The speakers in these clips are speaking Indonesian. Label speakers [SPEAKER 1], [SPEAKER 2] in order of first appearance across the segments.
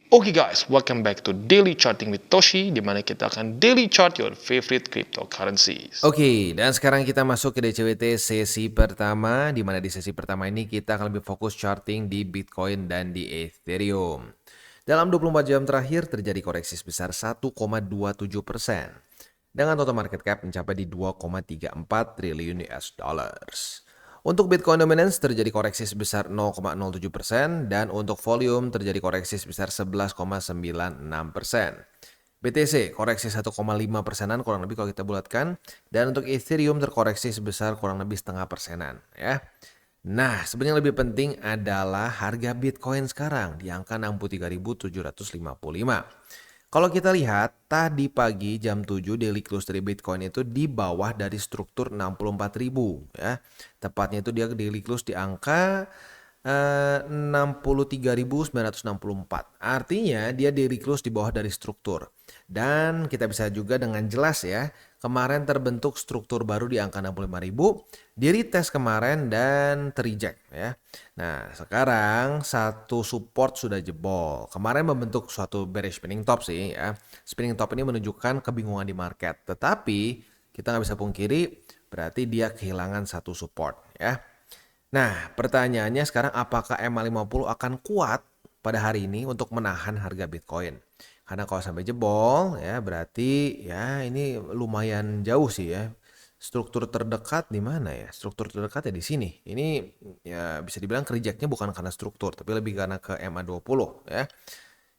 [SPEAKER 1] Oke guys, welcome back to Daily Charting with Toshi, di mana kita akan daily chart your favorite cryptocurrencies.
[SPEAKER 2] Oke, dan sekarang kita masuk ke DCWT sesi pertama, di mana di sesi pertama ini kita akan lebih fokus charting di Bitcoin dan di Ethereum. Dalam 24 jam terakhir terjadi koreksi sebesar 1,27%, dengan total market cap mencapai di 2,34 triliun US dollars. Untuk Bitcoin dominance terjadi koreksi sebesar 0,07% dan untuk volume terjadi koreksi sebesar 11,96%. BTC koreksi 1,5%-an kurang lebih kalau kita bulatkan, dan untuk Ethereum terkoreksi sebesar kurang lebih setengah persenan ya. Nah, sebenarnya lebih penting adalah harga Bitcoin sekarang di angka 63.755. Kalau kita lihat tadi pagi jam 7 daily close dari Bitcoin itu di bawah dari struktur 64.000 ya. Tepatnya itu dia daily close di angka 63.964. Artinya dia daily close di bawah dari struktur. Dan kita bisa juga dengan jelas ya, kemarin terbentuk struktur baru di angka 65.000, di retest kemarin dan terreject ya. Nah, sekarang satu support sudah jebol. Kemarin membentuk suatu bearish spinning top sih ya. Spinning top ini menunjukkan kebingungan di market. Tetapi kita nggak bisa pungkiri berarti dia kehilangan satu support ya. Nah, pertanyaannya sekarang apakah MA50 akan kuat pada hari ini untuk menahan harga Bitcoin? Karena kalau sampai jebol ya berarti ya ini lumayan jauh sih ya. Struktur terdekat di mana ya? Struktur terdekat ya di sini. Ini ya bisa dibilang rejectnya bukan karena struktur tapi lebih karena ke MA20 ya.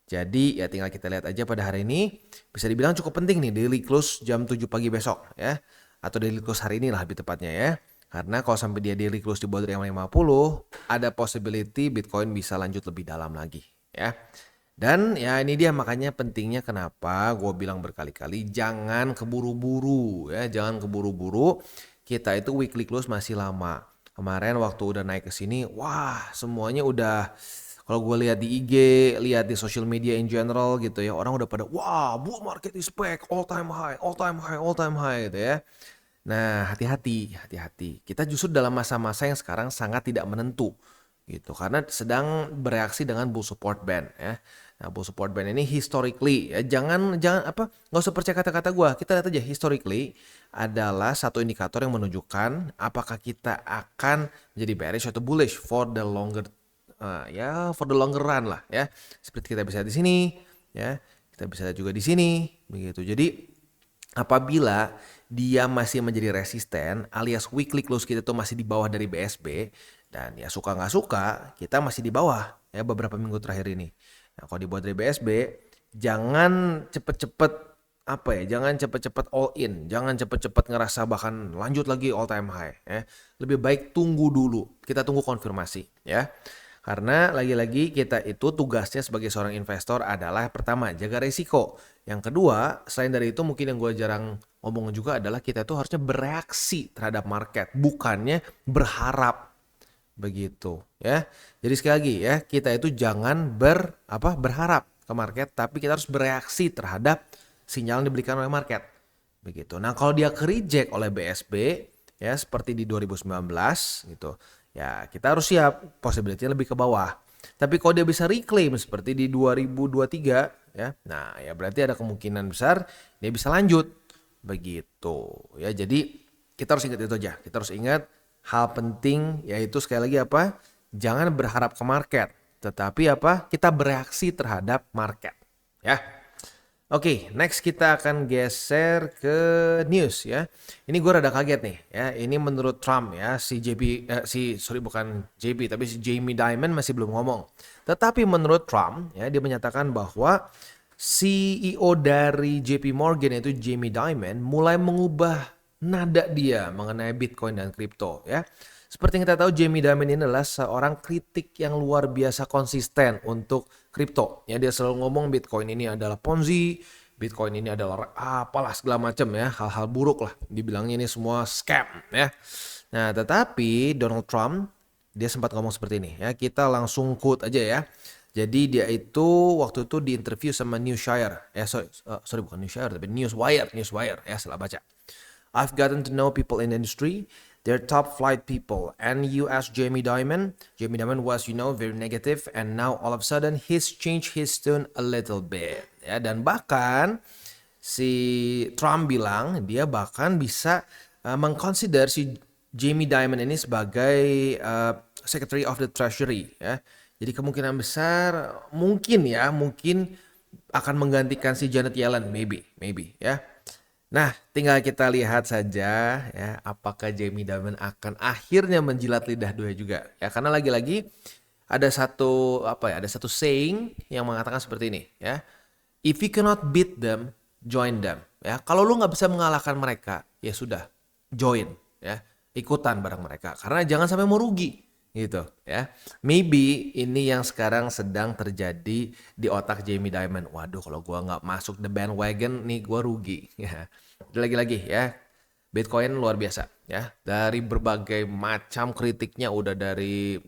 [SPEAKER 2] Jadi ya tinggal kita lihat aja pada hari ini, bisa dibilang cukup penting nih daily close jam 7 pagi besok ya. Atau daily close hari ini lah lebih tepatnya ya. Karena kalau sampai dia daily close di bawah dari yang 50, ada possibility Bitcoin bisa lanjut lebih dalam lagi ya. Dan ya ini dia makanya pentingnya kenapa gue bilang berkali-kali jangan keburu-buru ya, jangan keburu-buru. Kita itu weekly close masih lama. Kemarin waktu udah naik ke sini, wah semuanya udah, kalau gue lihat di IG, lihat di social media in general gitu ya, orang udah pada wah bull market is back, all time high, all time high, all time high gitu ya. Nah, hati-hati. Kita justru dalam masa-masa yang sekarang sangat tidak menentu gitu karena sedang bereaksi dengan bull support band ya. Nah, bull support band ini historically ya jangan apa nggak usah percaya kata-kata gua. Kita lihat aja historically adalah satu indikator yang menunjukkan apakah kita akan menjadi bearish atau bullish for the longer for the longer run lah ya. Seperti kita bisa di sini ya. Kita bisa lihat juga di sini begitu. Jadi apabila dia masih menjadi resisten alias weekly close kita tuh masih di bawah dari BSB dan ya suka nggak suka kita masih di bawah ya beberapa minggu terakhir ini. Nah kalau di bawah dari BSB jangan cepet-cepet jangan cepet-cepet all in, jangan cepet-cepet ngerasa bahkan lanjut lagi all time high ya. Lebih baik tunggu dulu, kita tunggu konfirmasi ya. Karena lagi-lagi kita itu tugasnya sebagai seorang investor adalah pertama jaga risiko. Yang kedua, selain dari itu mungkin yang gue jarang ngomong juga adalah kita tuh harusnya bereaksi terhadap market, bukannya berharap begitu ya. Jadi sekali lagi ya, kita itu jangan berharap ke market, tapi kita harus bereaksi terhadap sinyal yang diberikan oleh market. Begitu. Nah, kalau dia ke reject oleh BSB ya seperti di 2019 gitu. Ya, kita harus siap possibility lebih ke bawah. Tapi kalau dia bisa reclaim seperti di 2023 ya. Nah, ya berarti ada kemungkinan besar dia bisa lanjut. Begitu. Ya, jadi kita harus ingat itu aja. Kita harus ingat hal penting yaitu sekali lagi apa? Jangan berharap ke market, tetapi kita bereaksi terhadap market. Ya. Oke, next kita akan geser ke news ya. Ini gue rada kaget nih ya. Ini menurut Trump ya, bukan JP tapi si Jamie Dimon masih belum ngomong. Tetapi menurut Trump ya dia menyatakan bahwa CEO dari JP Morgan yaitu Jamie Dimon mulai mengubah nada dia mengenai Bitcoin dan kripto ya. Seperti yang kita tahu Jamie Dimon ini adalah seorang kritik yang luar biasa konsisten untuk kripto. Ya dia selalu ngomong Bitcoin ini adalah Ponzi, Bitcoin ini adalah apalah segala macam ya, hal-hal buruk lah. Dibilangnya ini semua scam ya. Nah, tetapi Donald Trump dia sempat ngomong seperti ini ya. Kita langsung quote aja ya. Jadi dia itu waktu itu diinterview sama Newswire. Bukan Newswire tapi Newswire ya salah baca. I've gotten to know people in the industry. They're top flight people. And you ask Jamie Dimon was, very negative, and now all of a sudden he's changed his tune a little bit. Ya, dan bahkan si Trump bilang dia bahkan bisa mengconsider si Jamie Dimon ini sebagai Secretary of the Treasury, ya. Jadi kemungkinan besar mungkin akan menggantikan si Janet Yellen, maybe ya. Nah, tinggal kita lihat saja ya apakah Jamie Dimon akan akhirnya menjilat lidah dua juga ya, karena lagi-lagi ada satu saying yang mengatakan seperti ini ya. If you cannot beat them, join them ya. Kalau lu nggak bisa mengalahkan mereka, ya sudah, join ya, ikutan bareng mereka, karena jangan sampai mau rugi gitu ya. Maybe ini yang sekarang sedang terjadi di otak Jamie Dimon. Waduh, kalau gua nggak masuk the bandwagon nih gua rugi ya. Lagi-lagi ya, Bitcoin luar biasa ya. Dari berbagai macam kritiknya, udah dari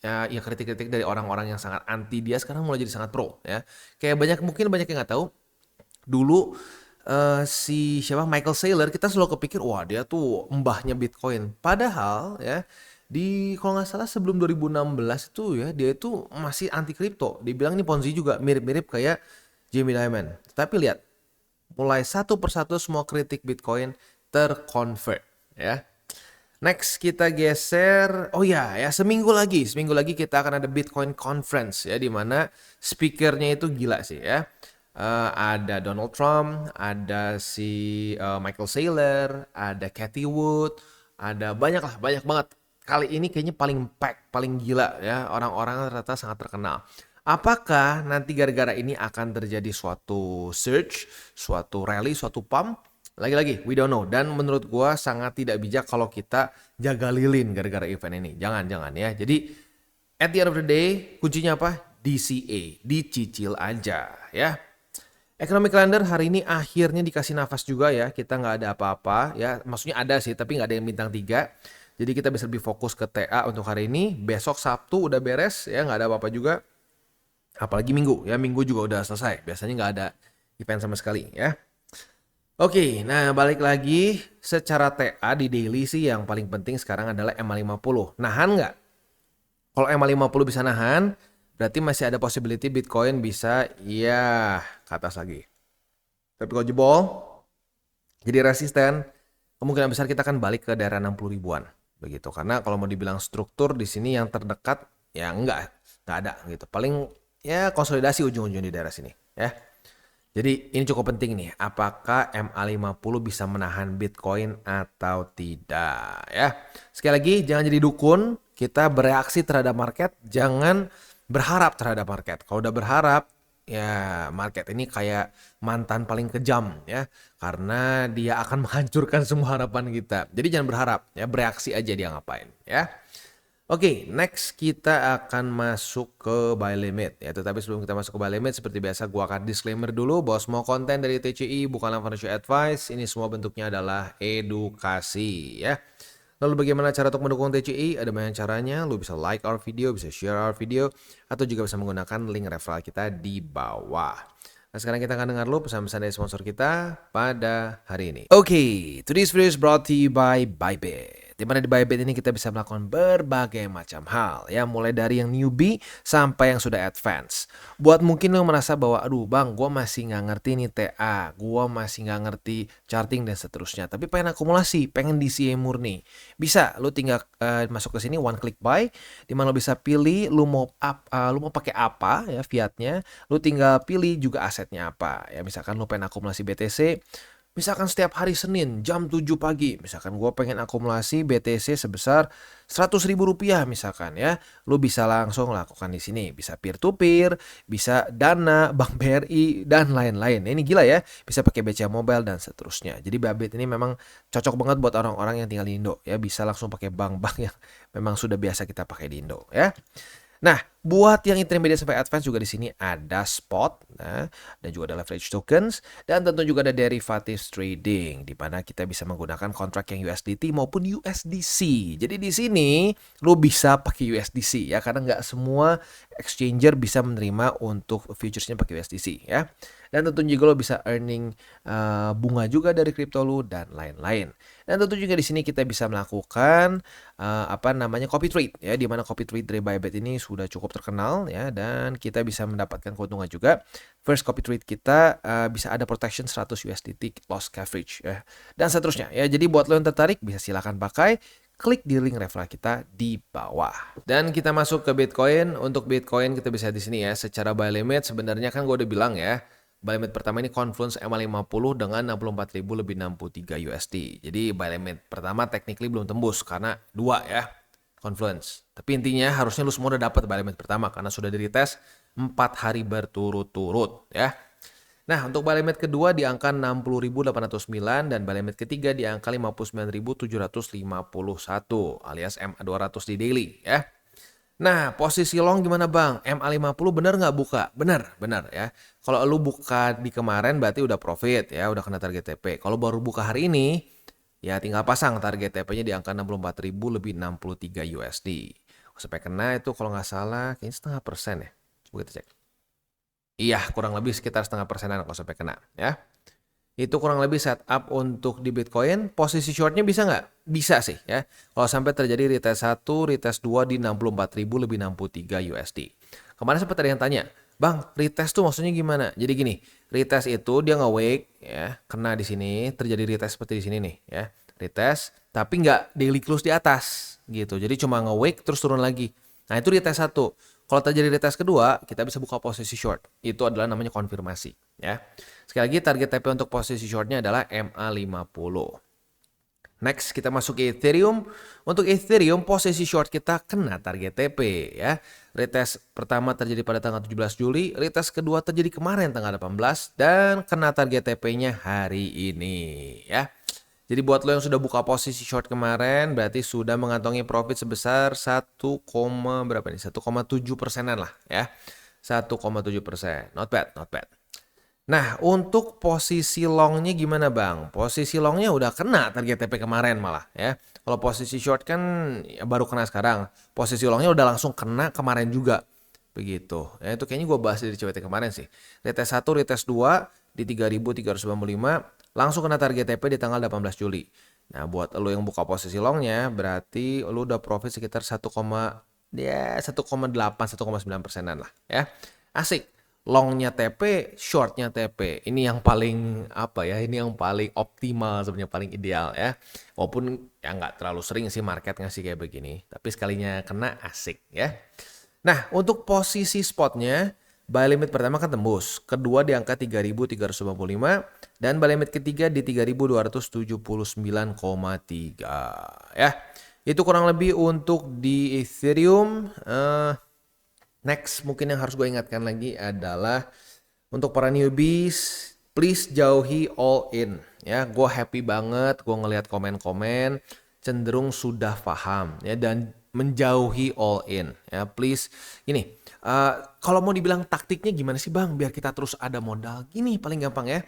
[SPEAKER 2] ya kritik-kritik dari orang-orang yang sangat anti dia, sekarang mulai jadi sangat pro ya. Kayak mungkin banyak yang nggak tahu. Dulu si Michael Saylor, kita selalu kepikir wah dia tuh mbahnya Bitcoin. Padahal ya, kalau nggak salah sebelum 2016 itu ya, dia itu masih anti kripto. Dibilang ini Ponzi juga, mirip-mirip kayak Jamie Dimon. Tapi lihat, mulai satu persatu semua kritik Bitcoin terconvert ya. Next kita geser, seminggu lagi kita akan ada Bitcoin Conference ya, di mana speakernya itu gila sih ya. Ada Donald Trump, ada si Michael Saylor, ada Cathie Wood, ada banyak banget. Kali ini kayaknya paling gila ya, orang-orang ternyata sangat terkenal. Apakah nanti gara-gara ini akan terjadi suatu surge, suatu rally, suatu pump? Lagi-lagi, we don't know. Dan menurut gua sangat tidak bijak kalau kita jaga lilin gara-gara event ini. Jangan ya. Jadi, at the end of the day, kuncinya apa? DCA, dicicil aja ya. Economic calendar hari ini akhirnya dikasih nafas juga ya. Kita nggak ada apa-apa ya. Maksudnya ada sih, tapi nggak ada yang bintang 3. Jadi kita bisa lebih fokus ke TA untuk hari ini. Besok Sabtu udah beres ya, nggak ada apa-apa juga. Apalagi Minggu ya, Minggu juga udah selesai. Biasanya nggak ada event sama sekali ya. Oke, nah balik lagi secara TA di daily sih yang paling penting sekarang adalah MA50. Nahan nggak? Kalau MA50 bisa nahan, berarti masih ada possibility Bitcoin bisa ya ke atas lagi. Tapi kalau jebol, jadi resisten, kemungkinan besar kita akan balik ke daerah 60 ribuan. Begitu, karena kalau mau dibilang struktur di sini yang terdekat ya nggak ada gitu. Paling ya konsolidasi ujung-ujung di daerah sini ya. Jadi ini cukup penting nih, apakah MA50 bisa menahan Bitcoin atau tidak ya. Sekali lagi, jangan jadi dukun, kita bereaksi terhadap market, jangan berharap terhadap market. Kalau udah berharap, ya market ini kayak mantan paling kejam ya, karena dia akan menghancurkan semua harapan kita. Jadi jangan berharap ya, bereaksi aja dia ngapain ya. Oke, next kita akan masuk ke buy limit ya. Tetapi sebelum kita masuk ke buy limit, seperti biasa gua akan disclaimer dulu bahwa semua konten dari TCI bukanlah financial advice. Ini semua bentuknya adalah edukasi ya. Lalu bagaimana cara untuk mendukung TCI? Ada banyak caranya. Lu bisa like our video, bisa share our video, atau juga bisa menggunakan link referral kita di bawah. Nah, sekarang kita akan dengar lu pesan-pesan dari sponsor kita pada hari ini. Oke, today's video is brought to you by Bybit. Di mana di Bybit ini kita bisa melakukan berbagai macam hal ya, mulai dari yang newbie sampai yang sudah advance. Buat mungkin lo merasa bahwa aduh bang, gue masih nggak ngerti nih TA, gue masih nggak ngerti charting dan seterusnya, tapi pengen akumulasi, pengen DCA murni, bisa lo tinggal masuk ke sini one click buy, di mana lo bisa pilih lo mau pakai apa ya fiatnya, lo tinggal pilih juga asetnya apa ya. Misalkan lo pengen akumulasi BTC, misalkan setiap hari Senin jam 7 pagi, misalkan gue pengen akumulasi BTC sebesar 100.000 rupiah misalkan ya, lu bisa langsung lakukan di sini. Bisa peer to peer, bisa Dana, Bank BRI dan lain-lain. Ini gila ya, bisa pakai BCA Mobile dan seterusnya. Jadi Bybit ini memang cocok banget buat orang-orang yang tinggal di Indo ya, bisa langsung pakai bank-bank yang memang sudah biasa kita pakai di Indo ya. Nah, buat yang intermediate sampai advance juga di sini ada spot, nah, dan juga ada leverage tokens, dan tentu juga ada derivatives trading, di mana kita bisa menggunakan kontrak yang USDT maupun USDC. Jadi di sini lo bisa pakai USDC ya, karena nggak semua exchanger bisa menerima untuk futuresnya pakai USDC ya. Dan tentu juga lo bisa earning bunga juga dari kripto lo dan lain-lain. Dan tentu juga di sini kita bisa melakukan copy trade ya, di mana copy trade dari Bybit ini sudah cukup terkenal ya, dan kita bisa mendapatkan keuntungan juga. First copy trade kita bisa ada protection 100 USDT loss coverage ya, dan seterusnya ya. Jadi buat lo yang tertarik bisa silakan pakai. Klik di link referral kita di bawah. Dan kita masuk ke Bitcoin. Untuk Bitcoin kita bisa di sini ya. Secara buy limit sebenarnya kan gue udah bilang ya. Buy limit pertama ini Confluence MA50 dengan 64.000 lebih 63 USD. Jadi buy limit pertama technically belum tembus karena 2 ya. Confluence. Tapi intinya harusnya lu semua udah dapat buy limit pertama karena sudah di retest 4 hari berturut-turut ya. Nah, untuk buy limit kedua di angka 60.809 dan buy limit ketiga di angka 59.751 alias MA200 di daily ya. Nah, posisi long gimana bang? MA50 bener nggak buka? Bener ya. Kalau lu buka di kemarin berarti udah profit ya, udah kena target TP. Kalau baru buka hari ini, ya tinggal pasang target TP-nya di angka 64.000 lebih 63 USD. Sampai kena itu kalau nggak salah kayaknya 0,5% ya. Coba kita cek. Iya, kurang lebih sekitar 0,5%-an kalau sampai kena ya. Itu kurang lebih setup untuk di Bitcoin. Posisi shortnya bisa nggak? Bisa sih ya. Kalau sampai terjadi retest 1, retest 2 di 64.000 lebih 63 USD. Kemarin sempat ada yang tanya, Bang, retest tuh maksudnya gimana? Jadi gini, retest itu dia nge-wake ya, kena di sini, terjadi retest seperti di sini nih ya. Retest, tapi nggak daily close di atas gitu. Jadi cuma nge-wake terus turun lagi. Nah, itu retest 1. Kalau terjadi retest kedua, kita bisa buka posisi short. Itu adalah namanya konfirmasi ya. Sekali lagi target TP untuk posisi shortnya adalah MA50. Next kita masuk ke Ethereum. Untuk Ethereum posisi short kita kena target TP ya. Retest pertama terjadi pada tanggal 17 Juli, retest kedua terjadi kemarin tanggal 18 dan kena target TP-nya hari ini ya. Jadi buat lo yang sudah buka posisi short kemarin berarti sudah mengantongi profit sebesar 1,7%-an lah ya. 1,7%. Not bad. Nah, untuk posisi longnya gimana bang? Posisi longnya udah kena target TP kemarin malah ya. Kalau posisi short kan ya baru kena sekarang. Posisi longnya udah langsung kena kemarin juga. Begitu. Ya, itu kayaknya gue bahas dari CWT kemarin sih. Retest 1, retest 2 di 3.395 langsung kena target TP di tanggal 18 Juli. Nah, buat lo yang buka posisi longnya berarti lo udah profit sekitar 1,8-1,9%-an lah ya. Asik. Longnya TP, shortnya TP. Ini yang paling ini yang paling optimal sebenarnya, paling ideal ya. Walaupun ya nggak terlalu sering sih market ngasih kayak begini. Tapi sekalinya kena asik ya. Nah, untuk posisi spotnya, buy limit pertama kan tembus, kedua di angka 3.355 dan buy limit ketiga di 3.279,3 ya. Itu kurang lebih untuk di Ethereum. Next mungkin yang harus gue ingatkan lagi adalah untuk para newbies, please jauhi all in ya. Gue happy banget gue ngelihat komen-komen cenderung sudah paham ya dan menjauhi all in ya. Please ini kalau mau dibilang taktiknya gimana sih bang biar kita terus ada modal, gini paling gampang ya.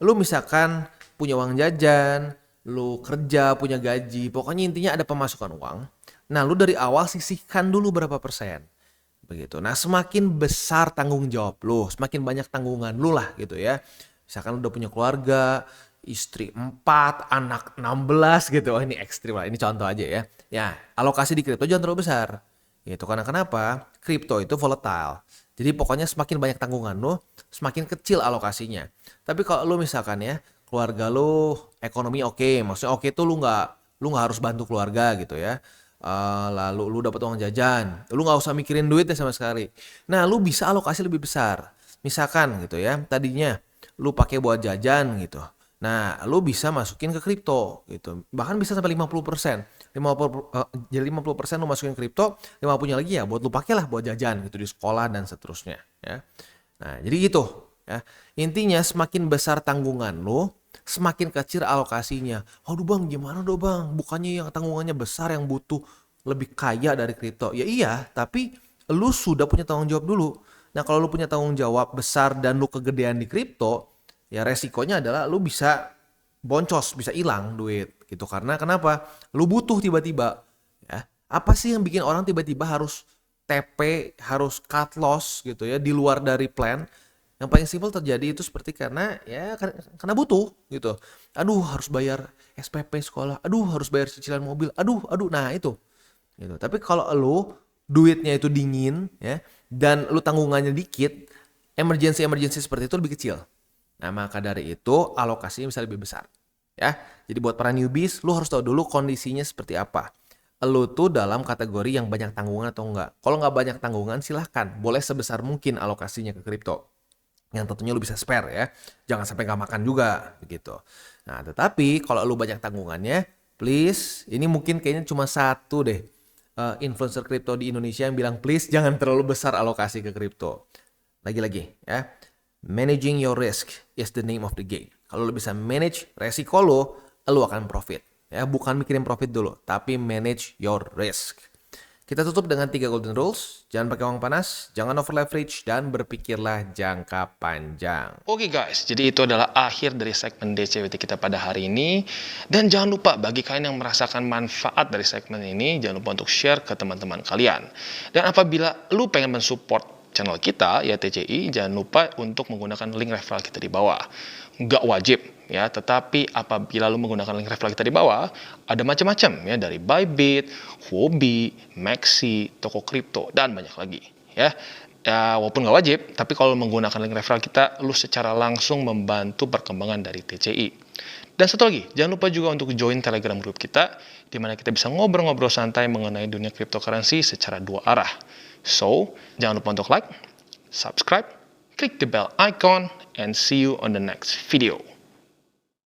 [SPEAKER 2] Lu misalkan punya uang jajan, lu kerja punya gaji, pokoknya intinya ada pemasukan uang. Nah lu dari awal sisihkan dulu berapa persen begitu. Nah semakin besar tanggung jawab lu, semakin banyak tanggungan lu lah gitu ya. Misalkan lu udah punya keluarga, istri 4, anak 16 gitu. Oh ini ekstrim lah, ini contoh aja ya. Ya alokasi di kripto jangan terlalu besar gitu. Karena kenapa? Kripto itu volatile. Jadi pokoknya semakin banyak tanggungan lu, semakin kecil alokasinya. Tapi kalau lu misalkan ya, keluarga lu ekonomi oke, maksudnya oke tuh lu nggak harus bantu keluarga gitu ya. Lalu lu dapat uang jajan, lu nggak usah mikirin duitnya sama sekali. Nah, lu bisa alokasi lebih besar. Misalkan gitu ya, tadinya lu pakai buat jajan gitu. Nah, lu bisa masukin ke kripto gitu. Bahkan bisa sampai 50%. 50% lu masukin kripto, 50%-nya lagi ya buat lu pakai lah buat jajan gitu di sekolah dan seterusnya ya. Nah, jadi gitu ya. Intinya semakin besar tanggungan lu, semakin kecil alokasinya. Aduh bang, gimana dong bang? Bukannya yang tanggungannya besar yang butuh lebih kaya dari kripto? Ya iya, tapi lu sudah punya tanggung jawab dulu. Nah kalau lu punya tanggung jawab besar dan lu kegedean di kripto, ya resikonya adalah lu bisa boncos, bisa hilang duit gitu. Karena kenapa? Lu butuh tiba-tiba. Ya. Apa sih yang bikin orang tiba-tiba harus TP, harus cut loss gitu ya, di luar dari plan. Yang paling simpel terjadi itu seperti karena ya karena butuh gitu. Aduh harus bayar SPP sekolah, aduh harus bayar cicilan mobil, aduh, nah itu. Gitu. Tapi kalau lu duitnya itu dingin ya dan lu tanggungannya dikit, emergency seperti itu lebih kecil. Nah, maka dari itu alokasinya bisa lebih besar. Ya. Jadi buat para newbies, lu harus tahu dulu kondisinya seperti apa. Lu tuh dalam kategori yang banyak tanggungan atau enggak. Kalau nggak banyak tanggungan, silahkan. Boleh sebesar mungkin alokasinya ke kripto. Yang tentunya lu bisa spare ya. Jangan sampai nggak makan juga begitu. Nah, tetapi kalau lu banyak tanggungannya, please, ini mungkin kayaknya cuma satu deh influencer kripto di Indonesia yang bilang please jangan terlalu besar alokasi ke kripto. Lagi-lagi ya, managing your risk is the name of the game. Kalau lu bisa manage resiko lu akan profit. Ya, bukan mikirin profit dulu, tapi manage your risk. Kita tutup dengan 3 golden rules. Jangan pakai uang panas, jangan over leverage, dan berpikirlah jangka panjang.
[SPEAKER 1] Oke guys, jadi itu adalah akhir dari segmen DCWT kita pada hari ini. Dan jangan lupa bagi kalian yang merasakan manfaat dari segmen ini, jangan lupa untuk share ke teman-teman kalian. Dan apabila lu pengen mensupport channel kita, ya TCI, jangan lupa untuk menggunakan link referral kita di bawah. Nggak wajib ya, tetapi apabila lu menggunakan link referral kita di bawah, ada macam-macam ya, dari Bybit, Huobi, Maxi, toko kripto, dan banyak lagi ya. Ya, walaupun nggak wajib, tapi kalau menggunakan link referral kita, lu secara langsung membantu perkembangan dari TCI. Dan satu lagi, jangan lupa juga untuk join Telegram group kita, di mana kita bisa ngobrol-ngobrol santai mengenai dunia cryptocurrency secara dua arah. So, jangan lupa untuk like, subscribe, click the bell icon, and see you on the next video.